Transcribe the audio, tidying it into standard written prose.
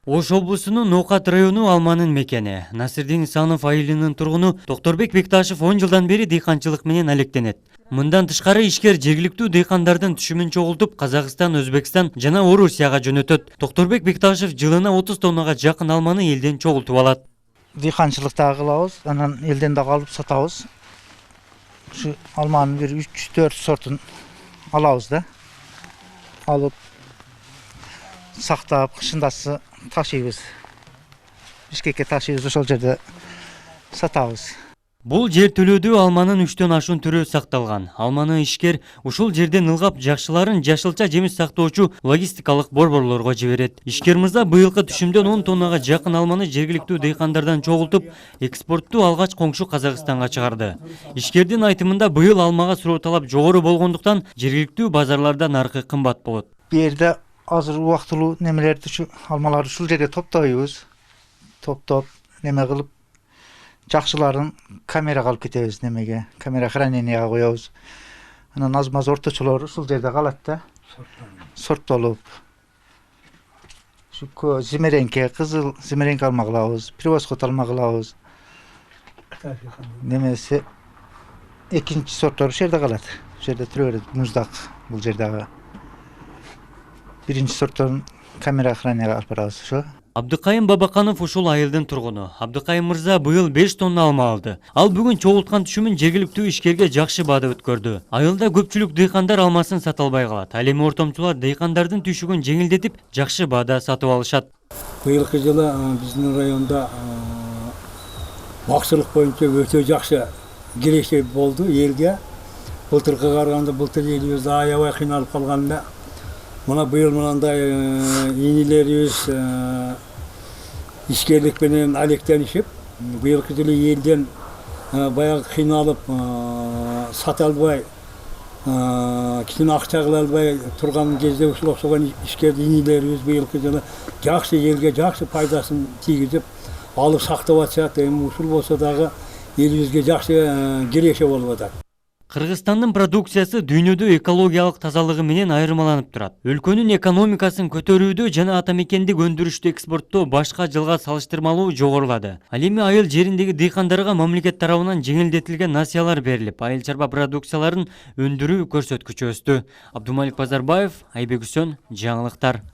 Ош облусунун Ноокат району Алманын мекени. Насирдин Исанов айылынын тургуну Докторбек Бекташев 10 жылдан бери дыйканчылык менен алектенет. Мындан тышкары ишкер жергиликтүү дыйкандардын түшүмүн чогултуп, Казакстан, Өзбекстан жана Орусияга жөнөтөт. Докторбек Бекташев жылына 30 тоннага жакын алманы элден чогултуп алат. Дыйканчылык дагы кылабыз, анан элден дагы алып сатабыз. Ушу алманын бир 3-4 сортун алабыз да. Алып сактап, кышындасы ташыйбыз. Бишкекке ташыйбыз, ошол жерде сатабыз. Бул жертөлөдө алманын 3төн ашуун түрү сакталган. Алманы ишкер ушул жерден ылгап жакшыларын жашылча жемиш сактоочу логистикалык борборлорго жиберет. Ишкер мырза быйылкы түшүмдөн 10 тоннага жакын алманы жергиликтүү дыйкандардан чогултуп, экспортту алгач коңшу Казакстанга чыгарды. Ишкердин айтымында быйыл алмага суроо талап жогору болгондуктан жергиликтүү базарларда наркы кымбат болот. Бу жерде азыр убактылуу немелерди ушу алмаларды ушул жерде топтойбуз. Топтоп, неме кылып жакшыларын камерага алып кетебиз, немеге, камера храненияга коебуз. Анан аз-маз орточолор ушул жерде калат да. Сорттолуп. Ушу зимеренке, кызыл зимеренке алма кылабыз, превосход алма кылабыз. Немесе экинчи сорттор ушул жерде калат. Ушул жерде тура берет, муздак бул жердеги. Биринчи сорттон камера храненияга алып барабыз, ошо. Абдыкайым Бабаканов ушул айылдын тургуну. Абдыкайым мырза быйыл 5 тонна алма алды. Ал бүгүн чогулткан түшүмүн жергиликтүү ишкерге жакшы баада өткөрдү. Айылда көпчүлүк дыйкандар алмасын сата албай калат. Ал эми ортомчулар дыйкандардын түшүгүн жеңилдетип, жакшы баада сатып алышат. Быйылкы жылы биздин районда максылык боюнча өтө жакшы келешек болду элге. Былтыркыга караганда былтыр элибиз аябай кыйналып калганда, мына быйыл мындай инилерибиз ишкерлик менен алектенишип, быйылкы жылы элден баягы кыйналып сата албай, кичине акча кыла албай турган кезде ушул окшогон ишкер инилерибиз быйылкы жылы жакшы элге жакшы пайдасын тийгизип алып сактап атышат. Эми ушул болсо дагы элибизге жакшы келешек болуп атат. Кыргызстандын продукциясы дүйнөдө экологиялык тазалыгы менен айырмаланып турат. Өлкөнүн экономикасын көтөрүүдө жана ата мекендик өндүрүштү экспорттоо башка жылга салыштырмалуу жогорулады. Ал эми айыл жериндеги дыйкандарга мамлекет тарабынан жеңилдетилген насыялар берилип, айыл чарба продукцияларын өндүрүү көрсөткүчү өстү. Абдумалик Базарбаев, Айбек Үсөн, жаңылыктар.